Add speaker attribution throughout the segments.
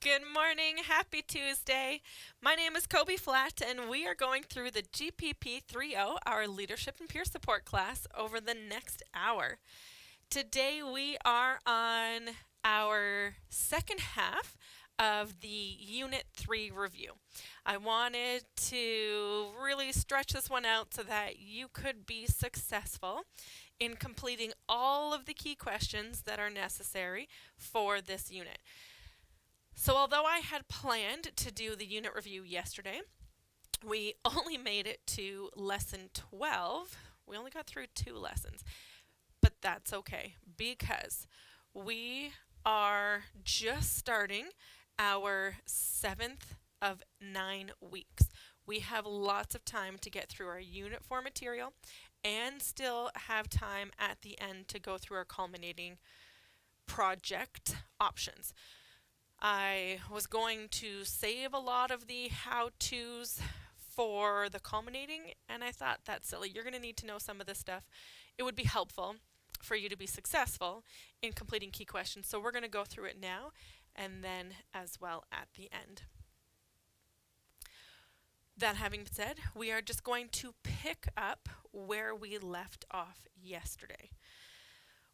Speaker 1: Good morning. Happy Tuesday. My name is Kobe Flatt, and we are going through the GPP3O, our Leadership and Peer Support class, over the next hour. Today we are on our second half of the Unit 3 review. I wanted to really stretch this one out so that you could be successful in completing all of the key questions that are necessary for this unit. So although I had planned to do the unit review yesterday, we only made it to lesson 12. We only got through 2 lessons, but that's okay because we are just starting our 7th of 9 weeks. We have lots of time to get through our Unit 4 material and still have time at the end to go through our culminating project options. I was going to save a lot of the how-tos for the culminating, and I thought that's silly. You're going to need to know some of this stuff. It would be helpful for you to be successful in completing key questions. So we're going to go through it now and then as well at the end. That having been said, we are just going to pick up where we left off yesterday.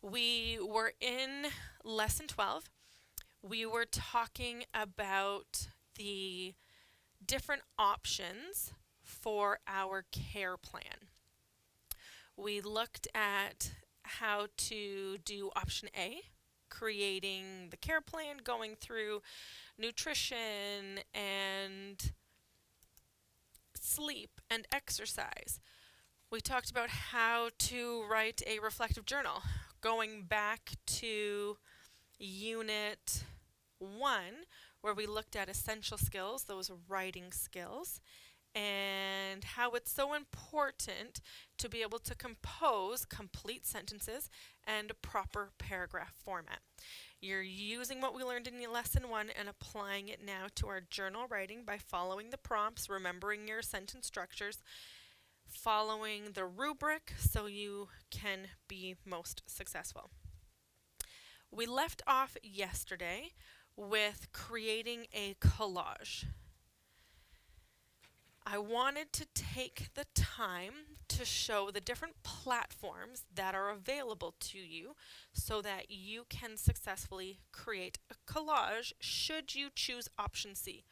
Speaker 1: We were in lesson 12. We were talking about the different options for our care plan. We looked at how to do option A, creating the care plan, going through nutrition and sleep and exercise. We talked about how to write a reflective journal, going back to Unit 1, where we looked at essential skills, those writing skills, and how it's so important to be able to compose complete sentences and a proper paragraph format. You're using what we learned in lesson 1 and applying it now to our journal writing by following the prompts, remembering your sentence structures, following the rubric so you can be most successful. We left off yesterday with creating a collage. I wanted to take the time to show the different platforms that are available to you so that you can successfully create a collage should you choose option C.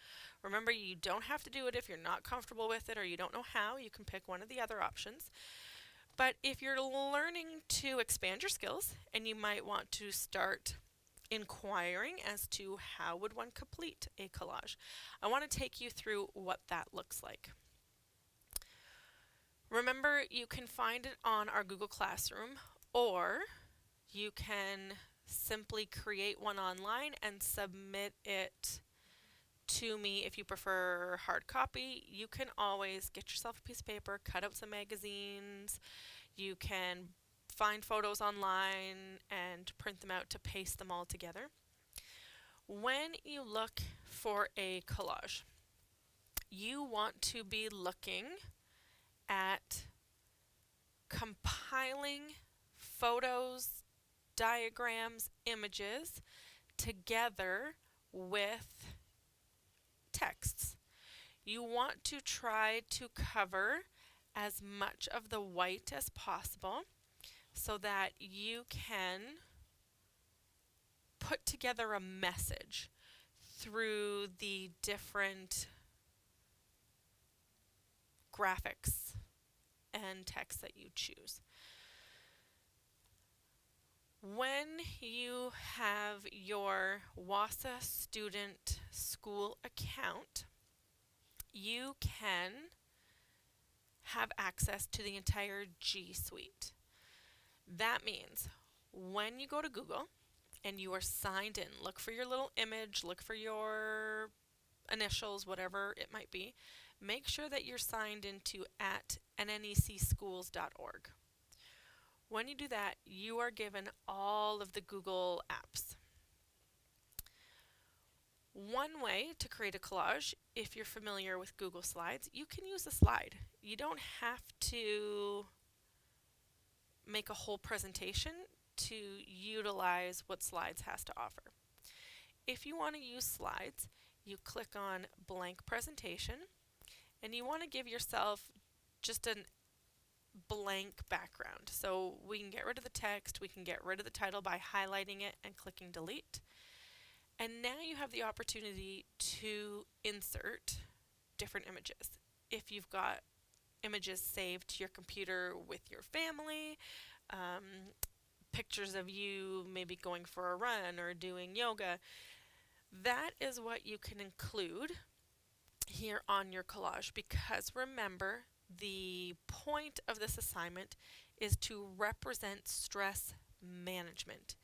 Speaker 1: Remember, you don't have to do it if you're not comfortable with it or you don't know how. You can pick one of the other options. But if you're learning to expand your skills and you might want to start inquiring as to how would one complete a collage, I want to take you through what that looks like. Remember, you can find it on our Google Classroom, or you can simply create one online and submit it to me if you prefer hard copy. You can always get yourself a piece of paper, cut out some magazines. You can find photos online and print them out to paste them all together. When you look for a collage, you want to be looking at compiling photos, diagrams, images together with texts. You want to try to cover as much of the white as possible so that you can put together a message through the different graphics and text that you choose. When you have your WASA student school account, you can have access to the entire G Suite. That means when you go to Google and you are signed in, look for your little image, look for your initials, whatever it might be. Make sure that you're signed into at nnecschools.org. When you do that, you are given all of the Google apps. One way to create a collage, if you're familiar with Google Slides, you can use a slide. You don't have to make a whole presentation to utilize what Slides has to offer. If you want to use slides, you click on blank presentation, and you want to give yourself just a blank background. So we can get rid of the text, we can get rid of the title by highlighting it and clicking delete. And now you have the opportunity to insert different images. If you've got images saved to your computer with your family, pictures of you maybe going for a run or doing yoga, that is what you can include here on your collage, because remember, the point of this assignment is to represent stress management,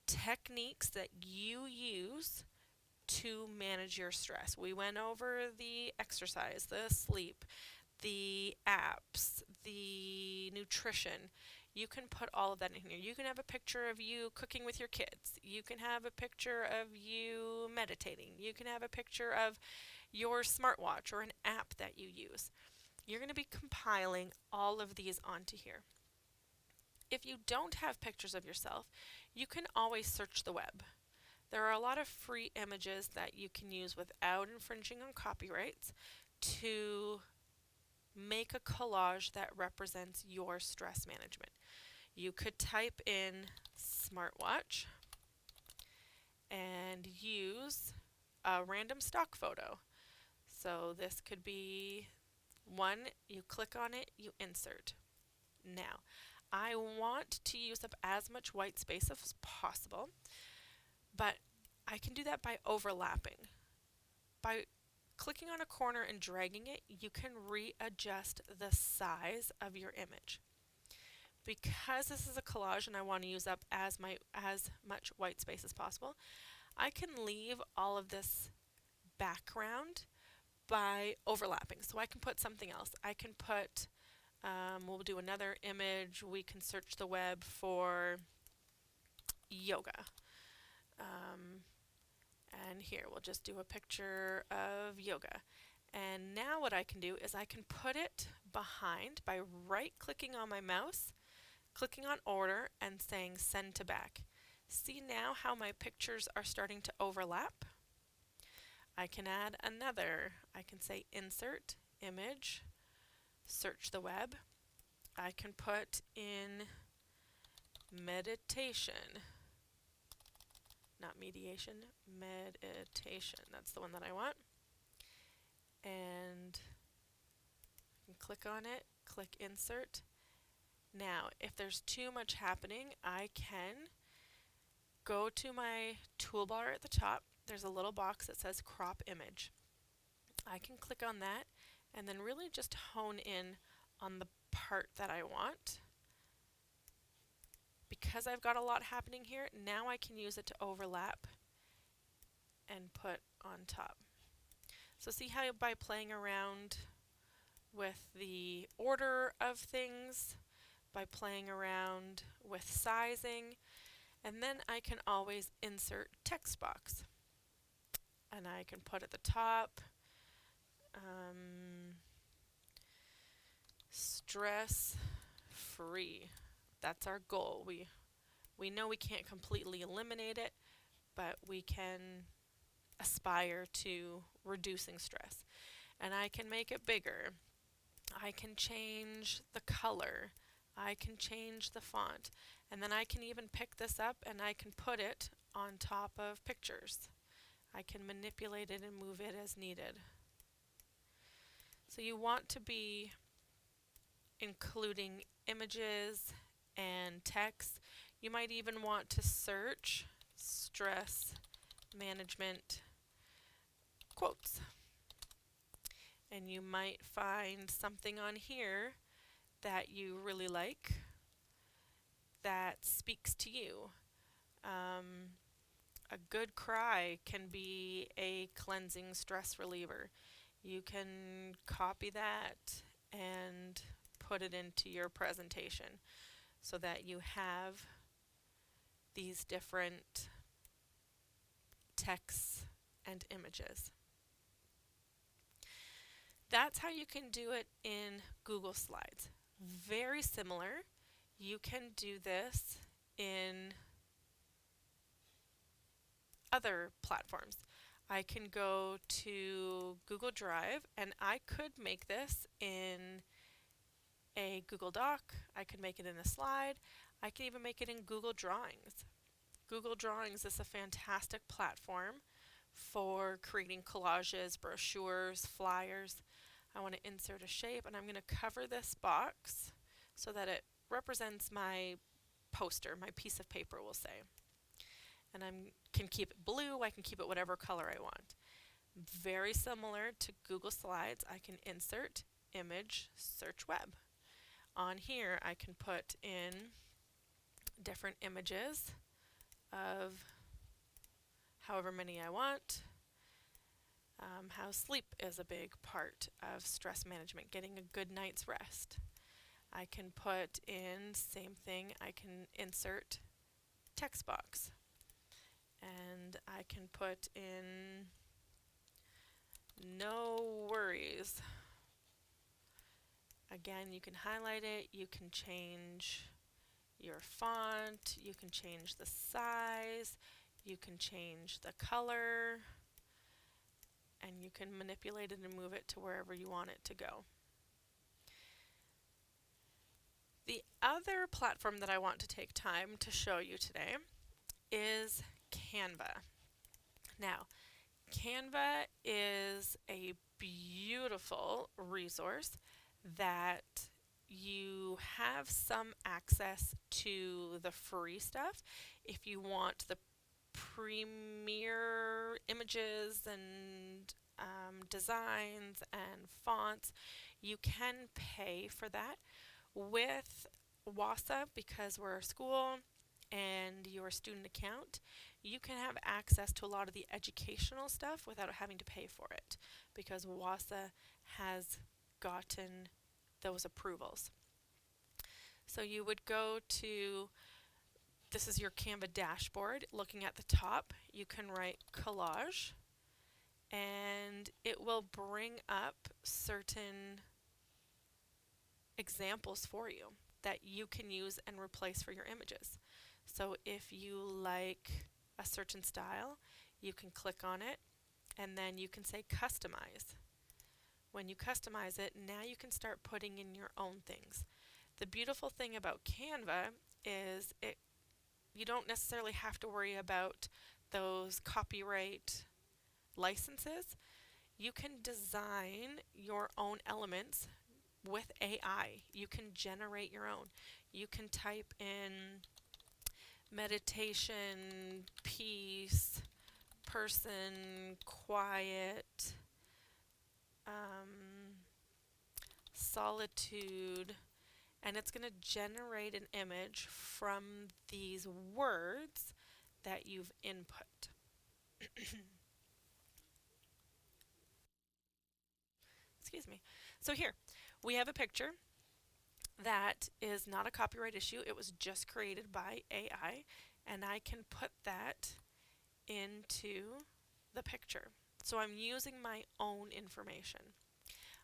Speaker 1: techniques that you use to manage your stress. We went over the exercise, the sleep, the apps, the nutrition. You can put all of that in here. You can have a picture of you cooking with your kids. You can have a picture of you meditating. You can have a picture of your smartwatch or an app that you use. You're going to be compiling all of these onto here. If you don't have pictures of yourself, you can always search the web. There are a lot of free images that you can use without infringing on copyrights to make a collage that represents your stress management. You could type in smartwatch and use a random stock photo. So this could be one, you click on it, you insert. Now, I want to use up as much white space as possible, but I can do that by overlapping. By clicking on a corner and dragging it, you can readjust the size of your image. Because this is a collage and I want to use up as much white space as possible, I can leave all of this background by overlapping. So I can put something else. I can put, we'll do another image. We can search the web for yoga. And here we'll just do a picture of yoga. And now what I can do is I can put it behind by right-clicking on my mouse, clicking on order, and saying send to back. See now how my pictures are starting to overlap? I can add another. I can say insert image, search the web. I can put in meditation, not mediation, meditation. That's the one that I want. And I can click on it, click insert. Now, if there's too much happening, I can go to my toolbar at the top. There's a little box that says crop image. I can click on that and then really just hone in on the part that I want. Because I've got a lot happening here, now I can use it to overlap and put on top. So see how by playing around with the order of things, by playing around with sizing, and then I can always insert text box. And I can put at the top, stress free. That's our goal. We know we can't completely eliminate it, but we can aspire to reducing stress. And I can make it bigger. I can change the color. I can change the font. And then I can even pick this up and I can put it on top of pictures. I can manipulate it and move it as needed. So you want to be including images and text. You might even want to search stress management quotes. And you might find something on here that you really like that speaks to you. A good cry can be a cleansing stress reliever. You can copy that and put it into your presentation so that you have these different texts and images. That's how you can do it in Google Slides. Very similar. You can do this in other platforms. I can go to Google Drive and I could make this in a Google Doc. I could make it in a slide. I can even make it in Google Drawings. Google Drawings is a fantastic platform for creating collages, brochures, flyers. I want to insert a shape and I'm going to cover this box so that it represents my poster, my piece of paper, we'll say. And I can keep it blue, I can keep it whatever color I want. Very similar to Google Slides, I can insert image, search web. On here I can put in different images of however many I want. How sleep is a big part of stress management, getting a good night's rest. I can put in, same thing, I can insert text box. And I can put in no worries. Again, you can highlight it, you can change your font, you can change the size, you can change the color, and you can manipulate it and move it to wherever you want it to go. The other platform that I want to take time to show you today is Canva. Now, Canva is a beautiful resource that you have some access to the free stuff. If you want the premier images and designs and fonts, you can pay for that. With WASA, because we're a school and your student account, you can have access to a lot of the educational stuff without having to pay for it, because WASA has gotten those approvals. So you would go to, this is your Canva dashboard. Looking at the top, you can write collage and it will bring up certain examples for you that you can use and replace for your images. So if you like a certain style, you can click on it and then you can say customize. When you customize it, now you can start putting in your own things. The beautiful thing about Canva is you don't necessarily have to worry about those copyright licenses. You can design your own elements with AI. You can generate your own. You can type in meditation, peace, person, quiet, solitude, and it's going to generate an image from these words that you've input. Excuse me. So here, we have a picture that is not a copyright issue. It was just created by AI, and I can put that into the picture. So I'm using my own information.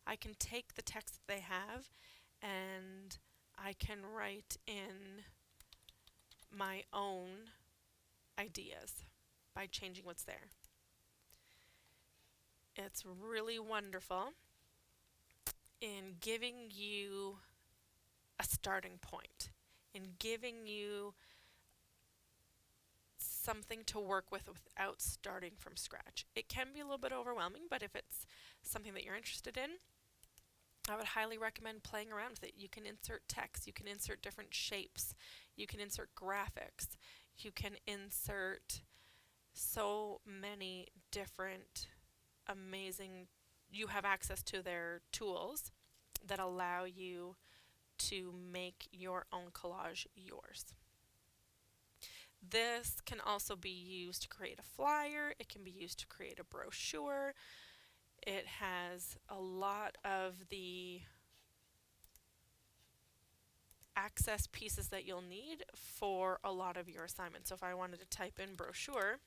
Speaker 1: I can take the text that they have and I can write in my own ideas by changing what's there. It's really wonderful in giving you a starting point, in giving you something to work with without starting from scratch. It can be a little bit overwhelming, but if it's something that you're interested in, I would highly recommend playing around with it. You can insert text, you can insert different shapes, you can insert graphics, you can insert so many different amazing, you have access to their tools that allow you to make your own collage yours. This can also be used to create a flyer, it can be used to create a brochure. It has a lot of the access pieces that you'll need for a lot of your assignments. So if I wanted to type in brochure,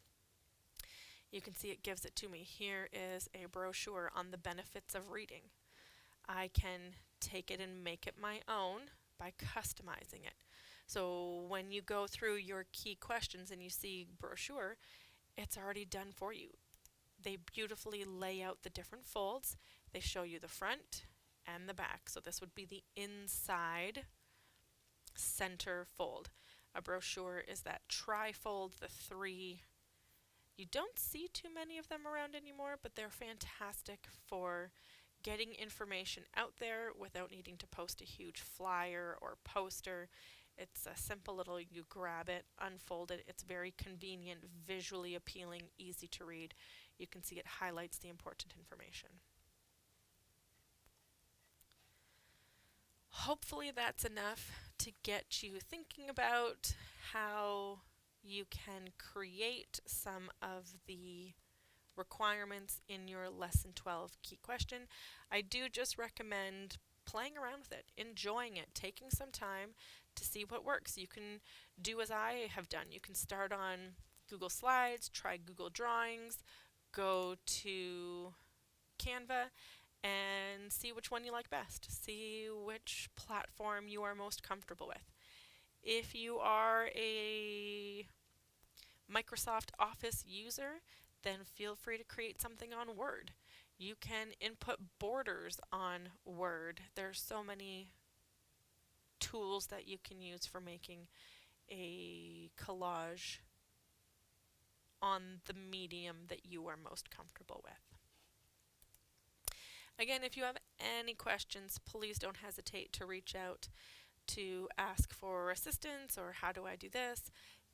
Speaker 1: you can see it gives it to me. Here is a brochure on the benefits of reading. I can take it and make it my own by customizing it. So when you go through your key questions and you see brochure, it's already done for you. They beautifully lay out the different folds. They show you the front and the back. So this would be the inside center fold. A brochure is that tri-fold, the three. You don't see too many of them around anymore, but they're fantastic for getting information out there without needing to post a huge flyer or poster. It's a simple little, you grab it, unfold it. It's very convenient, visually appealing, easy to read. You can see it highlights the important information. Hopefully that's enough to get you thinking about how you can create some of the requirements in your lesson 12 key question. I do just recommend playing around with it, enjoying it, taking some time to see what works. You can do as I have done. You can start on Google Slides, try Google Drawings, go to Canva and see which one you like best. See which platform you are most comfortable with. If you are a Microsoft Office user, then feel free to create something on Word. You can input borders on Word. There's so many tools that you can use for making a collage on the medium that you are most comfortable with. Again, if you have any questions, please don't hesitate to reach out to ask for assistance or how do I do this.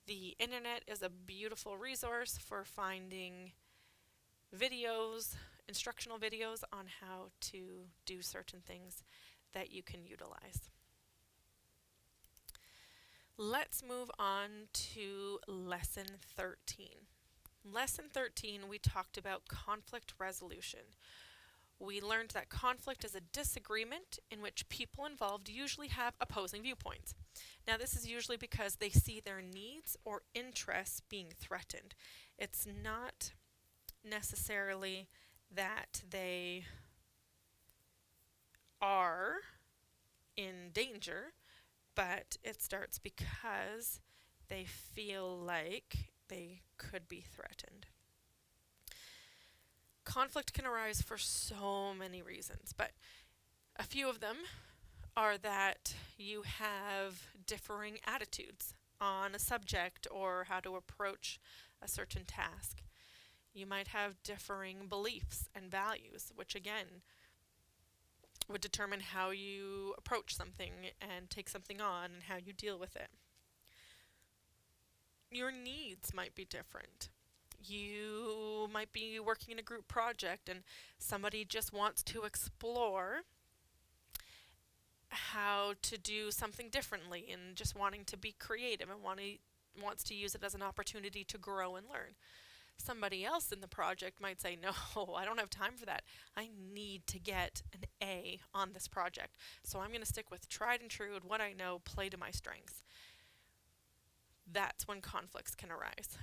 Speaker 1: The internet is a beautiful resource for finding videos, instructional videos on how to do certain things that you can utilize. Let's move on to Lesson 13. Lesson 13, we talked about conflict resolution. We learned that conflict is a disagreement in which people involved usually have opposing viewpoints. Now, this is usually because they see their needs or interests being threatened. It's not necessarily that they are in danger, but it starts because they feel like they could be threatened. Conflict can arise for so many reasons, but a few of them are that you have differing attitudes on a subject or how to approach a certain task. You might have differing beliefs and values, which again would determine how you approach something and take something on and how you deal with it. Your needs might be different. You might be working in a group project and somebody just wants to explore how to do something differently and just wanting to be creative and wants to use it as an opportunity to grow and learn. Somebody else in the project might say, no, I don't have time for that. I need to get an A on this project. So I'm going to stick with tried and true and what I know, play to my strengths. That's when conflicts can arise.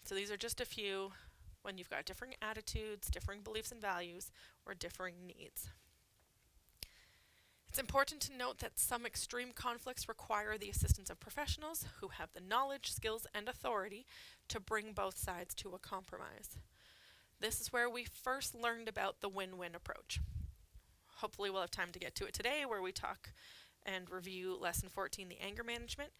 Speaker 1: So these are just a few when you've got differing attitudes, differing beliefs and values, or differing needs. It's important to note that some extreme conflicts require the assistance of professionals who have the knowledge, skills, and authority to bring both sides to a compromise. This is where we first learned about the win-win approach. Hopefully we'll have time to get to it today where we talk and review Lesson 14, the anger management.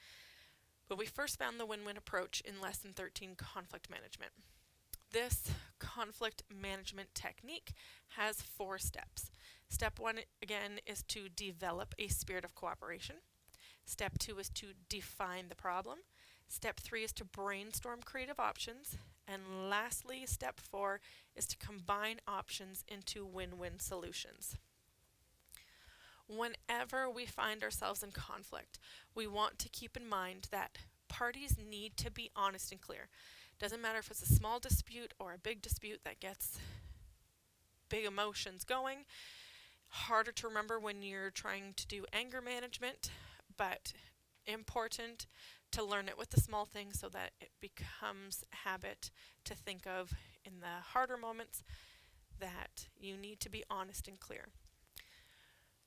Speaker 1: But we first found the win-win approach in Lesson 13, conflict management. This conflict management technique has 4 steps. Step 1, again, is to develop a spirit of cooperation. Step 2 is to define the problem. Step 3 is to brainstorm creative options. And lastly, step 4 is to combine options into win-win solutions. Whenever we find ourselves in conflict, we want to keep in mind that parties need to be honest and clear. Doesn't matter if it's a small dispute or a big dispute that gets big emotions going. Harder to remember when you're trying to do anger management, but important to learn it with the small things so that it becomes a habit to think of in the harder moments that you need to be honest and clear.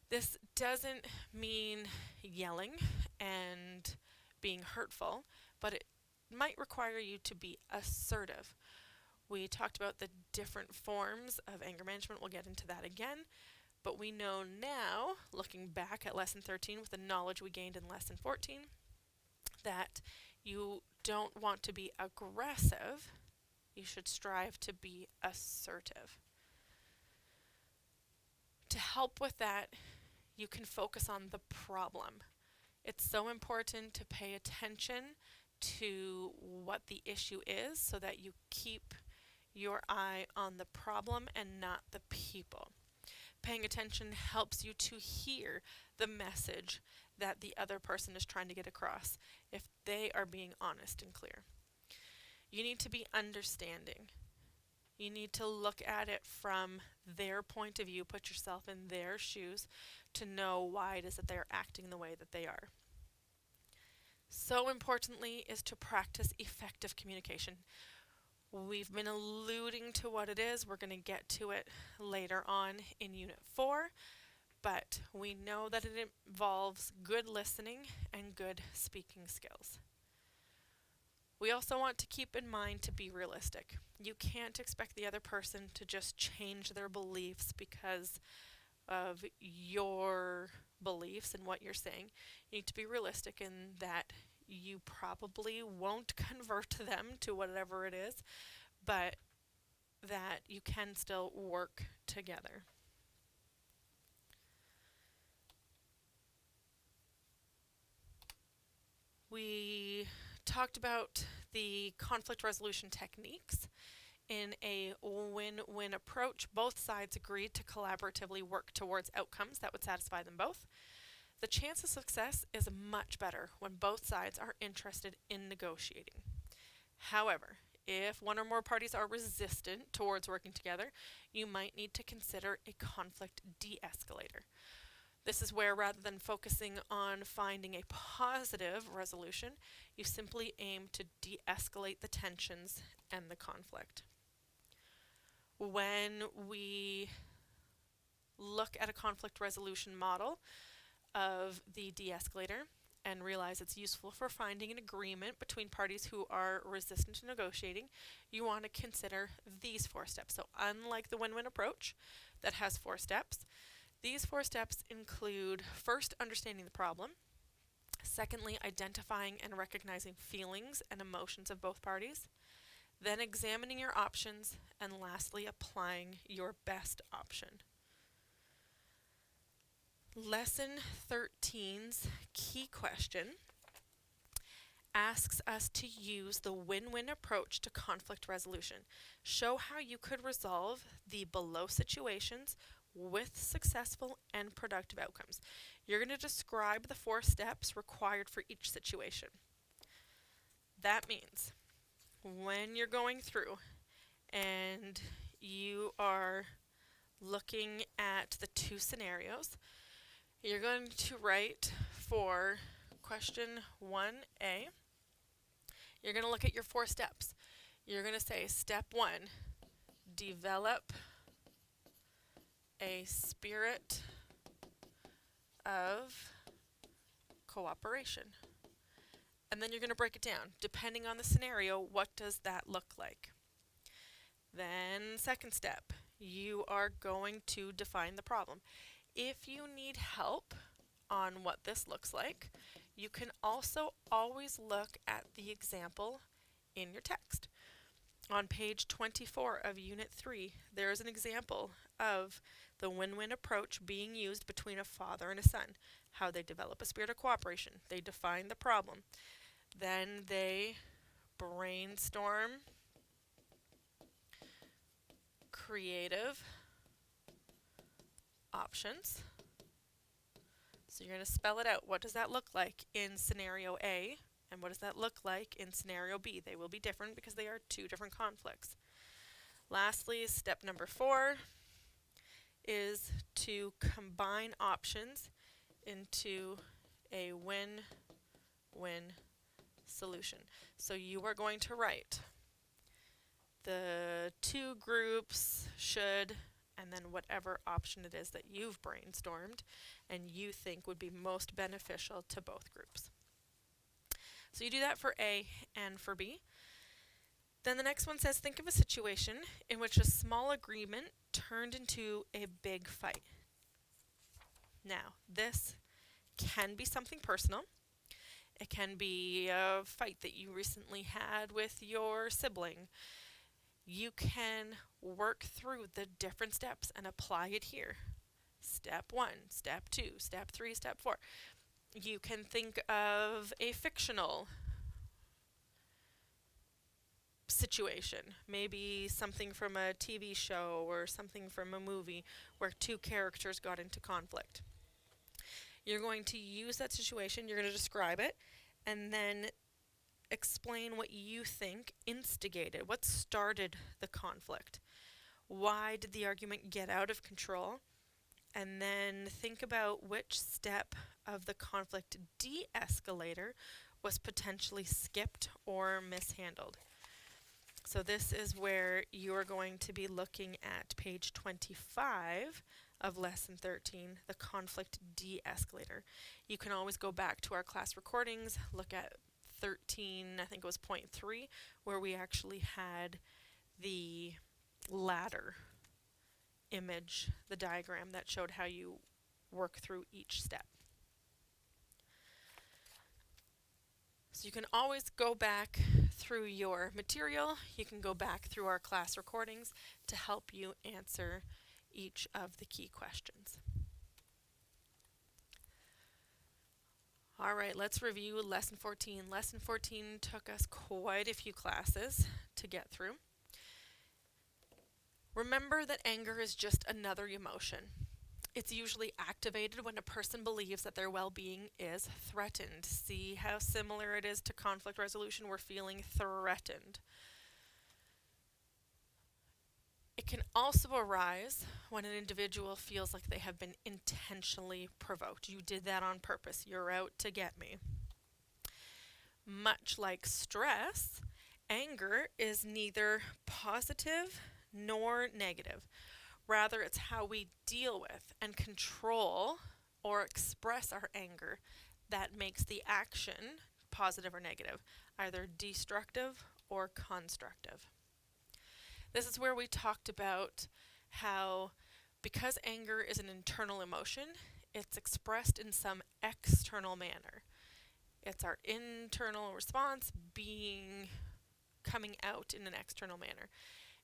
Speaker 1: This doesn't mean yelling and being hurtful, but it might require you to be assertive. We talked about the different forms of anger management. We'll get into that again. But we know now, looking back at Lesson 13 with the knowledge we gained in Lesson 14, that you don't want to be aggressive. You should strive to be assertive. To help with that, you can focus on the problem. It's so important to pay attention to what the issue is so that you keep your eye on the problem and not the people. Paying attention helps you to hear the message that the other person is trying to get across if they are being honest and clear. You need to be understanding. You need to look at it from their point of view, put yourself in their shoes to know why it is that they're acting the way that they are. So importantly is to practice effective communication. We've been alluding to what it is. We're going to get to it later on in Unit 4, but we know that it involves good listening and good speaking skills. We also want to keep in mind to be realistic. You can't expect the other person to just change their beliefs because of your beliefs and what you're saying. You need to be realistic in that you probably won't convert them to whatever it is, but that you can still work together. We talked about the conflict resolution techniques. In a win-win approach, both sides agreed to collaboratively work towards outcomes that would satisfy them both. The chance of success is much better when both sides are interested in negotiating. However, if one or more parties are resistant towards working together, you might need to consider a conflict de-escalator. This is where, rather than focusing on finding a positive resolution, you simply aim to de-escalate the tensions and the conflict. When we look at a conflict resolution model of the de-escalator and realize it's useful for finding an agreement between parties who are resistant to negotiating, you want to consider these 4 steps. So unlike the win-win approach that has 4 steps, these 4 steps include first, understanding the problem, secondly, identifying and recognizing feelings and emotions of both parties, then examining your options, and lastly, applying your best option. Lesson 13's key question asks us to use the win-win approach to conflict resolution. Show how you could resolve the below situations with successful and productive outcomes. You're going to describe the 4 steps required for each situation. That means when you're going through and you are looking at the 2 scenarios, you're going to write for question 1A, you're going to look at your 4 steps. You're going to say, step 1, develop a spirit of cooperation. And then you're going to break it down. Depending on the scenario, what does that look like? Then, second step, you are going to define the problem. If you need help on what this looks like, you can also always look at the example in your text. On page 24 of Unit 3, there is an example of the win-win approach being used between a father and a son, how they develop a spirit of cooperation. They define the problem. Then they brainstorm creative options. So you're going to spell it out. What does that look like in scenario A, and what does that look like in scenario B? They will be different because they are 2 different conflicts. Lastly, step number 4 is to combine options into a win-win solution. So you are going to write the 2 groups should, and then whatever option it is that you've brainstormed and you think would be most beneficial to both groups. So you do that for A and for B. Then the next one says, think of a situation in which a small agreement turned into a big fight. Now, this can be something personal. It can be a fight that you recently had with your sibling. You can work through the different steps and apply it here. Step 1, step 2, step 3, step 4. You can think of a fictional situation, maybe something from a TV show or something from a movie where two characters got into conflict. You're going to use that situation, you're going to describe it, and then explain what you think instigated, what started the conflict. Why did the argument get out of control? And then think about which step of the conflict de-escalator was potentially skipped or mishandled. So this is where you're going to be looking at page 25 of lesson 13, the conflict de-escalator. You can always go back to our class recordings, look at 13, I think it was point 3, where we actually had the ladder image, the diagram that showed how you work through each step. So you can always go back through your material, you can go back through our class recordings to help you answer each of the key questions. Alright, let's review lesson 14. Lesson 14 took us quite a few classes to get through. Remember that anger is just another emotion. It's usually activated when a person believes that their well-being is threatened. See how similar it is to conflict resolution? We're feeling threatened. It can also arise when an individual feels like they have been intentionally provoked. You did that on purpose. You're out to get me. Much like stress, anger is neither positive nor negative. Rather, it's how we deal with and control or express our anger that makes the action positive or negative, either destructive or constructive. This is where we talked about how, because anger is an internal emotion, it's expressed in some external manner. It's our internal response coming out in an external manner.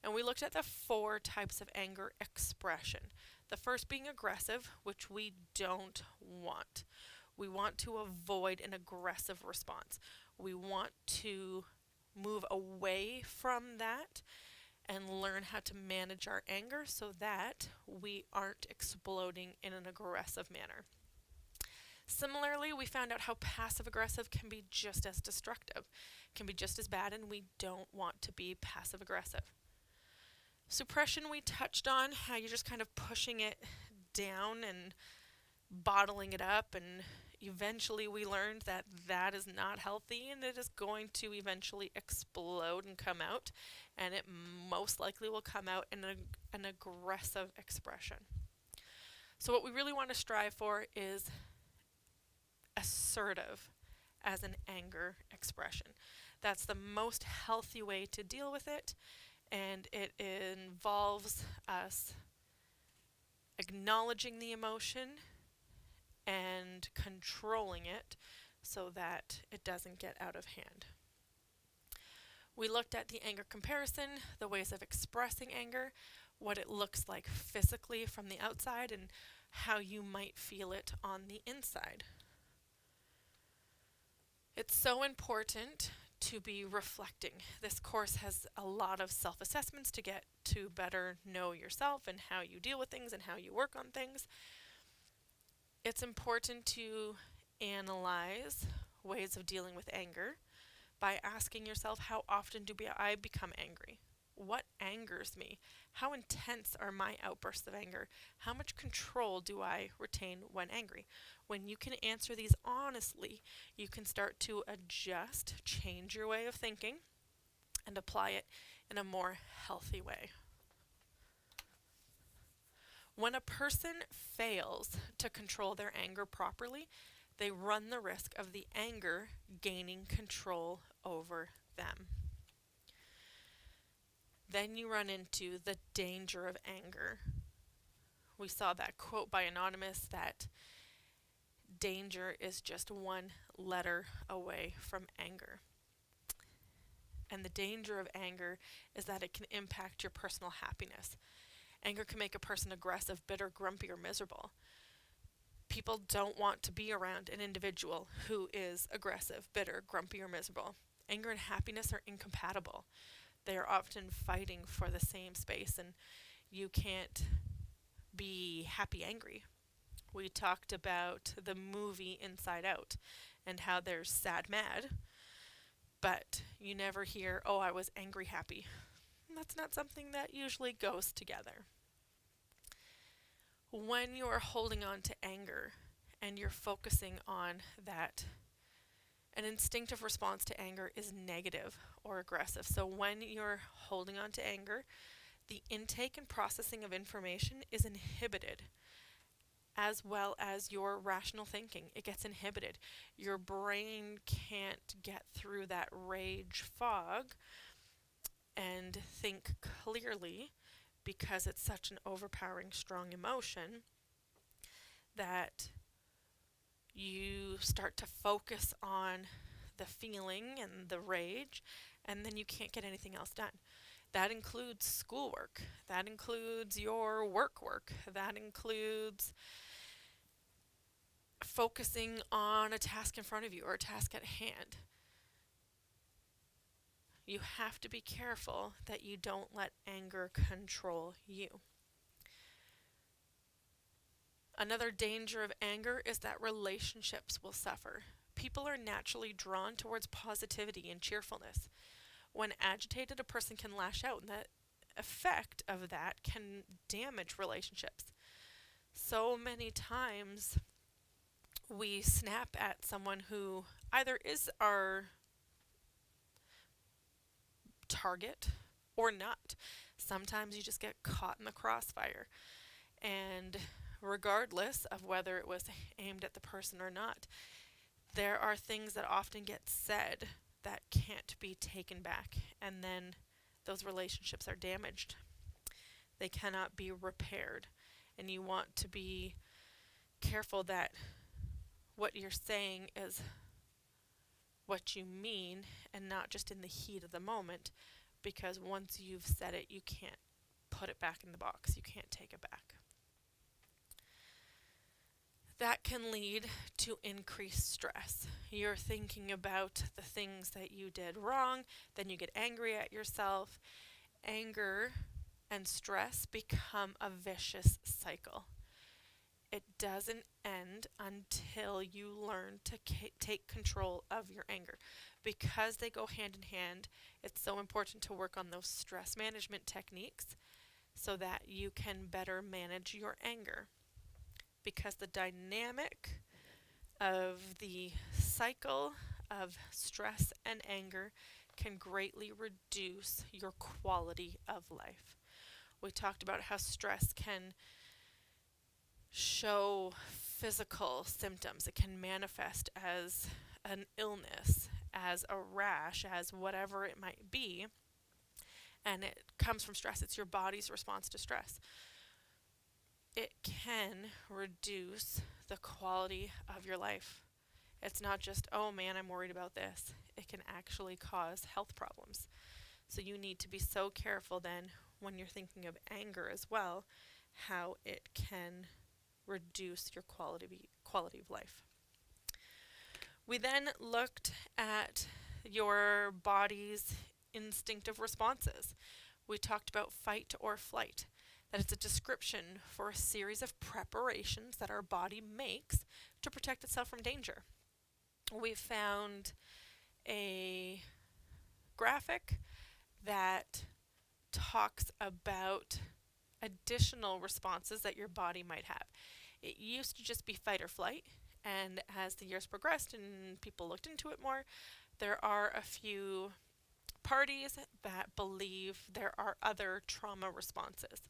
Speaker 1: And we looked at the 4 types of anger expression. The first being aggressive, which we don't want. We want to avoid an aggressive response. We want to move away from that and learn how to manage our anger so that we aren't exploding in an aggressive manner. Similarly, we found out how passive-aggressive can be just as destructive, can be just as bad, and we don't want to be passive-aggressive. Suppression we touched on, how you're just kind of pushing it down and bottling it up, and eventually we learned that that is not healthy and it is going to eventually explode and come out, and it most likely will come out in an aggressive expression. So what we really want to strive for is assertive as an anger expression. That's the most healthy way to deal with it, and it involves us acknowledging the emotion and controlling it so that it doesn't get out of hand. We looked at the anger comparison, the ways of expressing anger, what it looks like physically from the outside, and how you might feel it on the inside. It's so important to be reflecting. This course has a lot of self-assessments to get to better know yourself and how you deal with things and how you work on things. It's important to analyze ways of dealing with anger by asking yourself, how often do I become angry? What angers me? How intense are my outbursts of anger? How much control do I retain when angry? When you can answer these honestly, you can start to adjust, change your way of thinking, and apply it in a more healthy way. When a person fails to control their anger properly, they run the risk of the anger gaining control over them. Then you run into the danger of anger. We saw that quote by Anonymous that danger is just one letter away from anger. And the danger of anger is that it can impact your personal happiness. Anger can make a person aggressive, bitter, grumpy, or miserable. People don't want to be around an individual who is aggressive, bitter, grumpy, or miserable. Anger and happiness are incompatible. They are often fighting for the same space, and you can't be happy angry. We talked about the movie Inside Out and how there's sad mad, but you never hear, oh, I was angry happy. That's not something that usually goes together. When you're holding on to anger and you're focusing on that, an instinctive response to anger is negative or aggressive. So when you're holding on to anger, the intake and processing of information is inhibited, as well as your rational thinking. It gets inhibited. Your brain can't get through that rage fog and think clearly because it's such an overpowering, strong emotion that you start to focus on the feeling and the rage, and then you can't get anything else done. That includes schoolwork. That includes your work, that includes focusing on a task in front of you or a task at hand. You have to be careful that you don't let anger control you. Another danger of anger is that relationships will suffer. People are naturally drawn towards positivity and cheerfulness. When agitated, a person can lash out, and the effect of that can damage relationships. So many times we snap at someone who either is our target or not. Sometimes you just get caught in the crossfire. And regardless of whether it was aimed at the person or not, there are things that often get said that can't be taken back, and then those relationships are damaged. They cannot be repaired, and you want to be careful that what you're saying is what you mean and not just in the heat of the moment, because once you've said it, you can't put it back in the box. You can't take it back. That can lead to increased stress. You're thinking about the things that you did wrong, then you get angry at yourself. Anger and stress become a vicious cycle. It doesn't end until you learn to take control of your anger. Because they go hand in hand, it's so important to work on those stress management techniques so that you can better manage your anger. Because the dynamic of the cycle of stress and anger can greatly reduce your quality of life. We talked about how stress can show physical symptoms. It can manifest as an illness, as a rash, as whatever it might be, and it comes from stress. It's your body's response to stress. It can reduce the quality of your life. It's not just, oh man, I'm worried about this. It can actually cause health problems. So you need to be so careful then when you're thinking of anger as well, how it can reduce your quality of life. We then looked at your body's instinctive responses. We talked about fight or flight. That it's a description for a series of preparations that our body makes to protect itself from danger. We found a graphic that talks about additional responses that your body might have. It used to just be fight or flight, and as the years progressed and people looked into it more, there are a few parties that believe there are other trauma responses.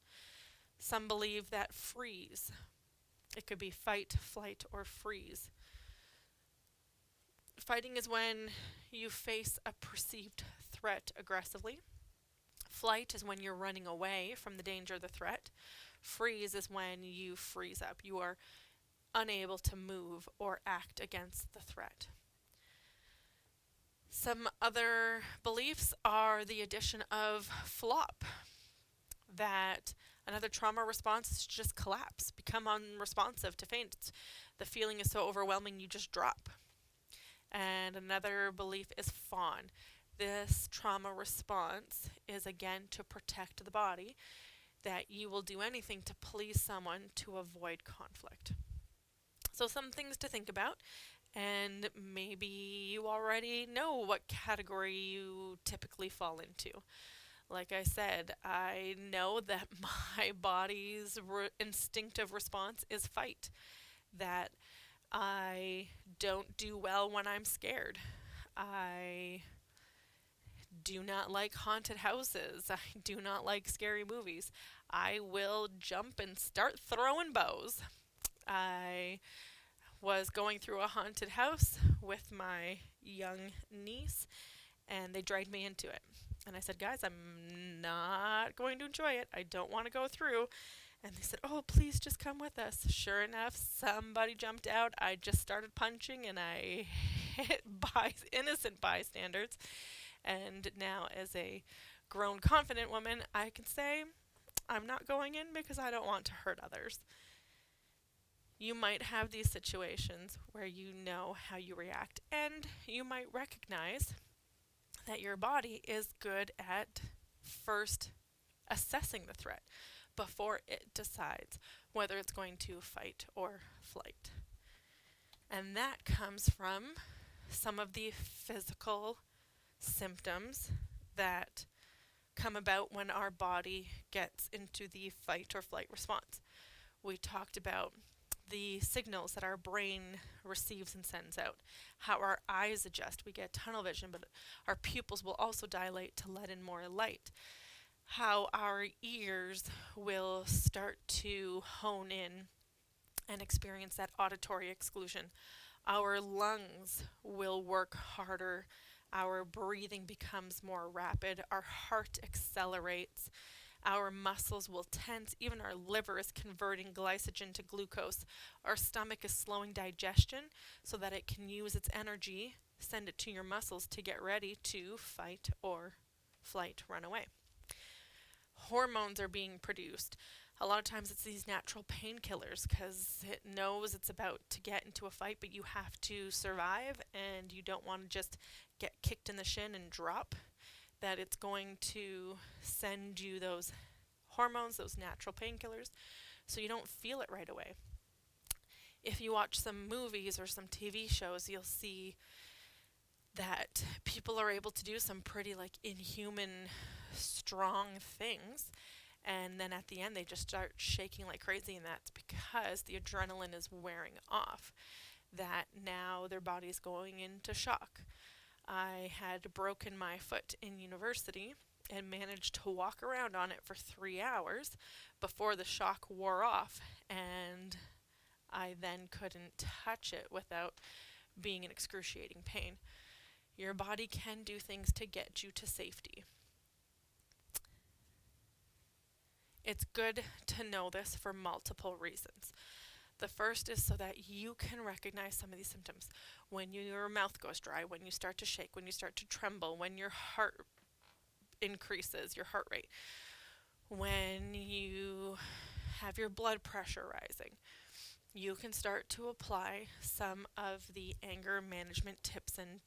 Speaker 1: Some believe that freeze. It could be fight, flight, or freeze. Fighting is when you face a perceived threat aggressively. Flight is when you're running away from the danger of the threat. Freeze is when you freeze up. You are unable to move or act against the threat. Some other beliefs are the addition of flop, that another trauma response is just collapse, become unresponsive to faint. The feeling is so overwhelming you just drop. And another belief is fawn. This trauma response is again to protect the body, that you will do anything to please someone to avoid conflict. So some things to think about, and maybe you already know what category you typically fall into. Like I said, I know that my body's instinctive response is fight, that I don't do well when I'm scared. I do not like haunted houses. I do not like scary movies. I will jump and start throwing bows. I was going through a haunted house with my young niece, and they dragged me into it. And I said, guys, I'm not going to enjoy it. I don't want to go through. And they said, oh, please just come with us. Sure enough, somebody jumped out. I just started punching, and I hit innocent bystanders. And now, as a grown, confident woman, I can say I'm not going in because I don't want to hurt others. You might have these situations where you know how you react, and you might recognize that your body is good at first assessing the threat before it decides whether it's going to fight or flight. And that comes from some of the physical symptoms that come about when our body gets into the fight or flight response. We talked about the signals that our brain receives and sends out, how our eyes adjust. We get tunnel vision, but our pupils will also dilate to let in more light. How our ears will start to hone in and experience that auditory exclusion. Our lungs will work harder. Our breathing becomes more rapid. Our heart accelerates. Our muscles will tense. Even our liver is converting glycogen to glucose. Our stomach is slowing digestion so that it can use its energy, send it to your muscles to get ready to fight or flight, run away. Hormones are being produced. A lot of times it's these natural painkillers because it knows it's about to get into a fight, but you have to survive and you don't want to just get kicked in the shin and drop. That it's going to send you those hormones, those natural painkillers, so you don't feel it right away. If you watch some movies or some TV shows, you'll see that people are able to do some pretty inhuman, strong things, and then at the end they just start shaking like crazy, and that's because the adrenaline is wearing off, that now their body's going into shock. I had broken my foot in university and managed to walk around on it for 3 hours before the shock wore off, and I then couldn't touch it without being in excruciating pain. Your body can do things to get you to safety. It's good to know this for multiple reasons. The first is so that you can recognize some of these symptoms. When your mouth goes dry, when you start to shake, when you start to tremble, when your heart increases, your heart rate, when you have your blood pressure rising, you can start to apply some of the anger management tips and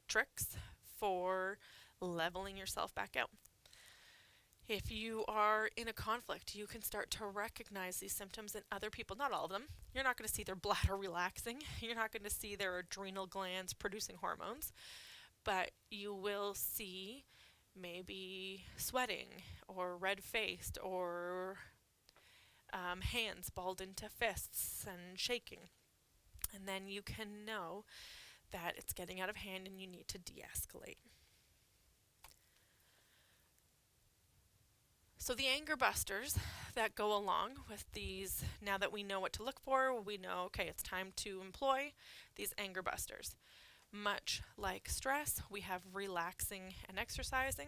Speaker 1: tricks for leveling yourself back out. If you are in a conflict, you can start to recognize these symptoms in other people, not all of them. You're not going to see their bladder relaxing. You're not going to see their adrenal glands producing hormones, but you will see maybe sweating or red-faced or hands balled into fists and shaking. And then you can know that it's getting out of hand and you need to de-escalate. So the anger busters that go along with these, now that we know what to look for, we know, okay, it's time to employ these anger busters. Much like stress, we have relaxing and exercising.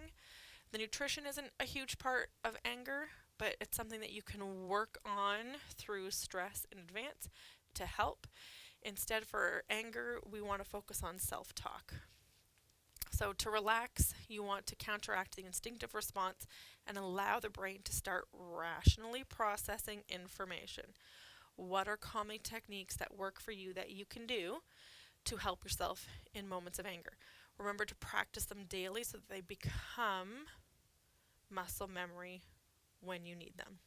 Speaker 1: The nutrition isn't a huge part of anger, but it's something that you can work on through stress in advance to help. Instead, for anger, we want to focus on self talk. So, to relax, you want to counteract the instinctive response and allow the brain to start rationally processing information. What are calming techniques that work for you that you can do to help yourself in moments of anger? Remember to practice them daily so that they become muscle memory when you need them.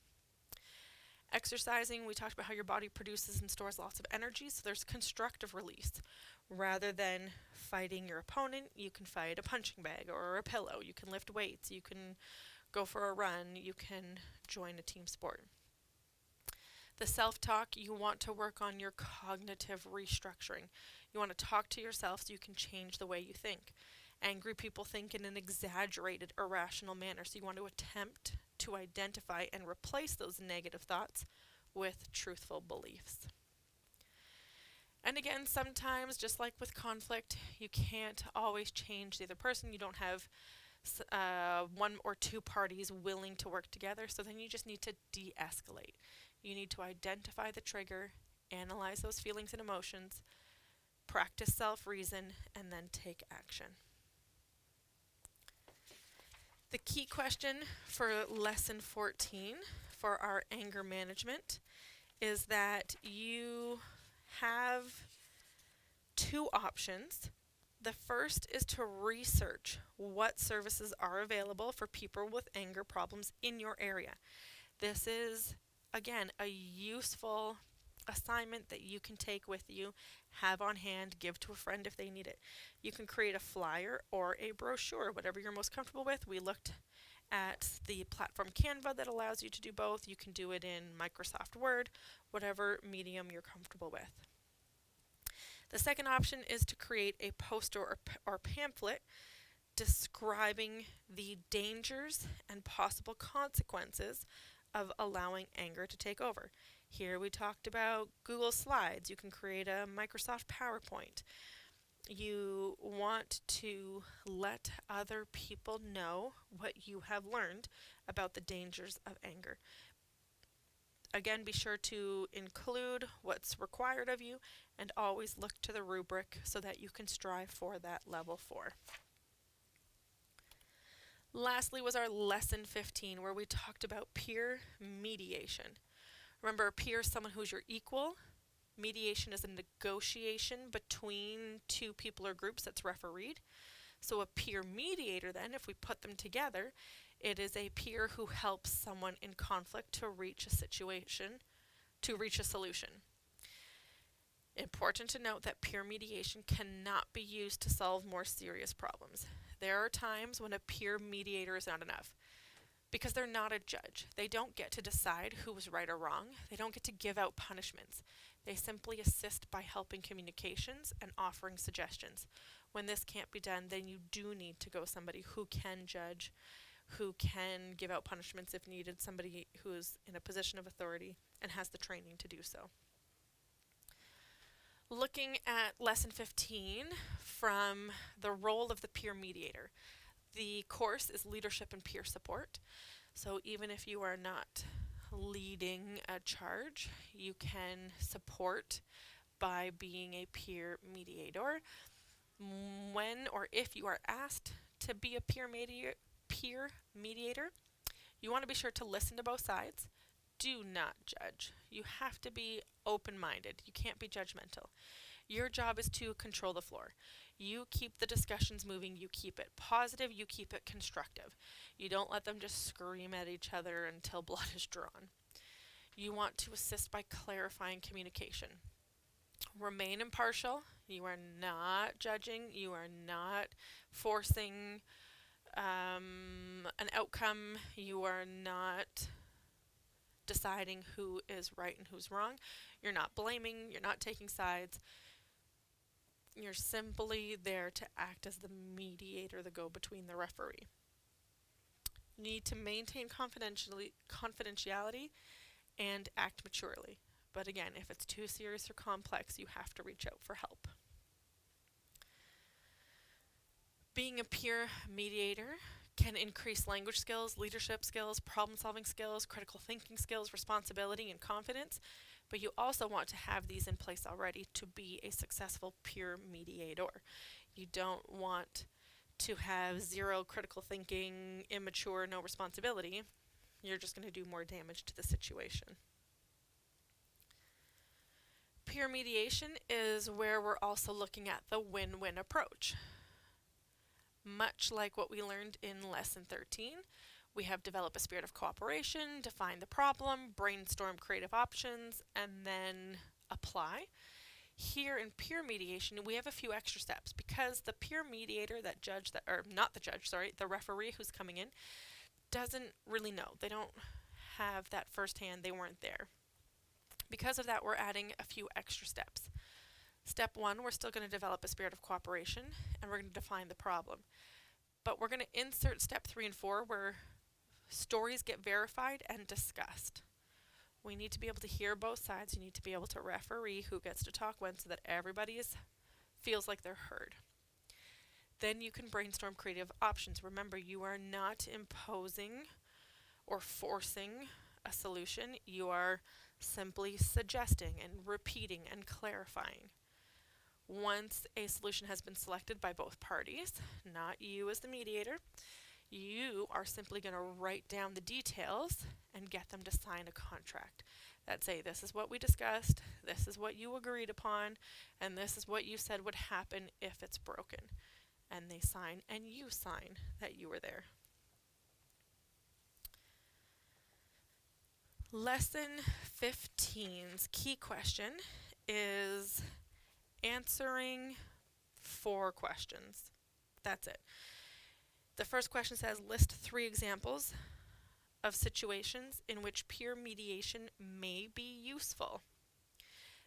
Speaker 1: Exercising, we talked about how your body produces and stores lots of energy, so there's constructive release. Rather than fighting your opponent, you can fight a punching bag or a pillow. You can lift weights, you can go for a run, you can join a team sport. The self talk, you want to work on your cognitive restructuring. You want to talk to yourself so you can change the way you think. Angry people think in an exaggerated, irrational manner, so you want to attempt to identify and replace those negative thoughts with truthful beliefs. And again, sometimes, just like with conflict, you can't always change the other person. You don't have one or two parties willing to work together, so then you just need to de escalate. You need to identify the trigger, analyze those feelings and emotions, practice self reason, and then take action. The key question for lesson 14 for our anger management is that you have two options. The first is to research what services are available for people with anger problems in your area. This is, again, a useful assignment that you can take with you, have on hand, give to a friend if they need it. You can create a flyer or a brochure, whatever you're most comfortable with. We looked at the platform Canva that allows you to do both. You can do it in Microsoft Word, whatever medium you're comfortable with. The second option is to create a poster or pamphlet describing the dangers and possible consequences of allowing anger to take over. Here we talked about Google Slides. You can create a Microsoft PowerPoint. You want to let other people know what you have learned about the dangers of anger. Again, be sure to include what's required of you and always look to the rubric so that you can strive for that level 4. Lastly was our lesson 15, where we talked about peer mediation. Remember, a peer is someone who's your equal. Mediation is a negotiation between two people or groups that's refereed. So a peer mediator, then, if we put them together, it is a peer who helps someone in conflict to reach a solution. Important to note that peer mediation cannot be used to solve more serious problems. There are times when a peer mediator is not enough because they're not a judge. They don't get to decide who was right or wrong. They don't get to give out punishments. They simply assist by helping communications and offering suggestions. When this can't be done, then you do need to go somebody who can judge, who can give out punishments if needed, somebody who is in a position of authority and has the training to do so. Looking at lesson 15 from the role of the peer mediator. The course is leadership and peer support. So even if you are not leading a charge, you can support by being a peer mediator. When or if you are asked to be a peer mediator, you want to be sure to listen to both sides. Do not judge. You have to be open-minded. You can't be judgmental. Your job is to control the floor. You keep the discussions moving. You keep it positive. You keep it constructive. You don't let them just scream at each other until blood is drawn. You want to assist by clarifying communication. Remain impartial. You are not judging. You are not forcing an outcome. You are not deciding who is right and who's wrong. You're not blaming. You're not taking sides. You're simply there to act as the mediator, the go-between, the referee. You need to maintain confidentiality and act maturely. But again, if it's too serious or complex, you have to reach out for help. Being a peer mediator can increase language skills, leadership skills, problem solving skills, critical thinking skills, responsibility, and confidence. But you also want to have these in place already to be a successful peer mediator. You don't want to have zero critical thinking, immature, no responsibility. You're just going to do more damage to the situation. Peer mediation is where we're also looking at the win-win approach. Much like what we learned in Lesson 13, we have developed a spirit of cooperation, define the problem, brainstorm creative options, and then apply. Here in peer mediation, we have a few extra steps because the peer mediator, the referee who's coming in, doesn't really know. They don't have that firsthand, they weren't there. Because of that, we're adding a few extra steps. Step 1, we're still going to develop a spirit of cooperation, and we're going to define the problem. But we're going to insert step 3 and 4 where stories get verified and discussed. We need to be able to hear both sides. You need to be able to referee who gets to talk when so that everybody feels like they're heard. Then you can brainstorm creative options. Remember, you are not imposing or forcing a solution. You are simply suggesting and repeating and clarifying. Once a solution has been selected by both parties, not you as the mediator, you are simply going to write down the details and get them to sign a contract that say, this is what we discussed, this is what you agreed upon, and this is what you said would happen if it's broken. And they sign, and you sign that you were there. Lesson 15's key question is answering 4 questions. That's it. The first question says, list 3 examples of situations in which peer mediation may be useful.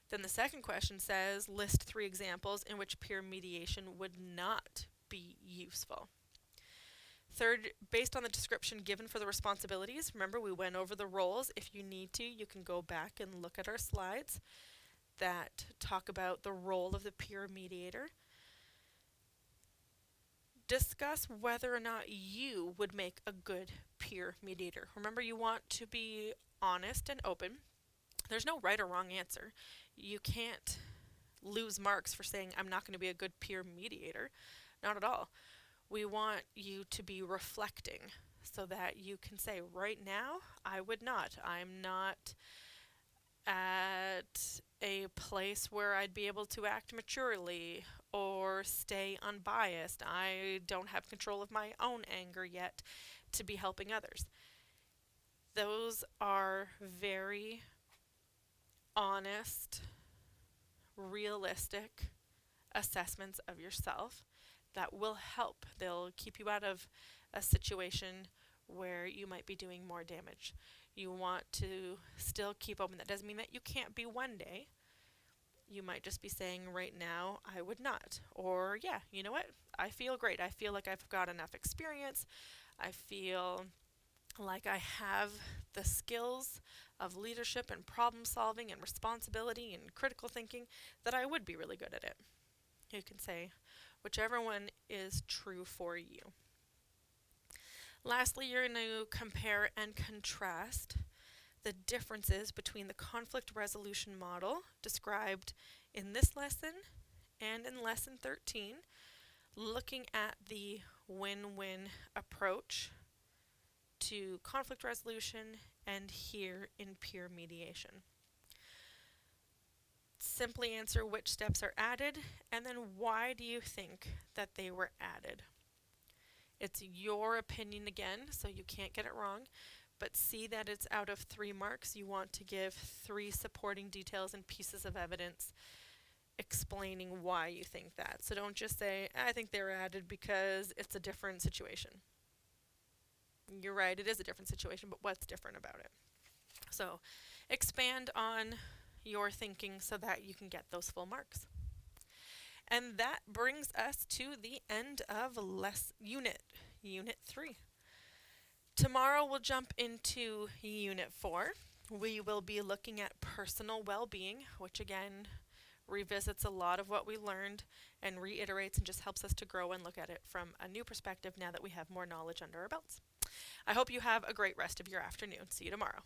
Speaker 1: Then the second question says, list 3 examples in which peer mediation would not be useful. Third, based on the description given for the responsibilities, remember we went over the roles. If you need to, you can go back and look at our slides that talk about the role of the peer mediator. Discuss whether or not you would make a good peer mediator. Remember, you want to be honest and open. There's no right or wrong answer. You can't lose marks for saying, I'm not going to be a good peer mediator. Not at all. We want you to be reflecting so that you can say, right now, I would not. I'm not at a place where I'd be able to act maturely or stay unbiased. I don't have control of my own anger yet to be helping others. Those are very honest, realistic assessments of yourself that will help. They'll keep you out of a situation where you might be doing more damage. You want to still keep open. That doesn't mean that you can't be one day. You might just be saying, right now, I would not. Or, yeah, you know what? I feel great. I feel like I've got enough experience. I feel like I have the skills of leadership and problem solving and responsibility and critical thinking that I would be really good at it. You can say whichever one is true for you. Lastly, you're going to compare and contrast the differences between the conflict resolution model described in this lesson and in Lesson 13, looking at the win-win approach to conflict resolution and here in peer mediation. Simply answer which steps are added and then why do you think that they were added. It's your opinion again, so you can't get it wrong, but see that it's out of 3 marks. You want to give 3 supporting details and pieces of evidence explaining why you think that. So don't just say, I think they were added because it's a different situation. You're right, it is a different situation, but what's different about it? So expand on your thinking so that you can get those full marks. And that brings us to the end of Unit 3. Tomorrow we'll jump into Unit 4. We will be looking at personal well-being, which again revisits a lot of what we learned and reiterates and just helps us to grow and look at it from a new perspective now that we have more knowledge under our belts. I hope you have a great rest of your afternoon. See you tomorrow.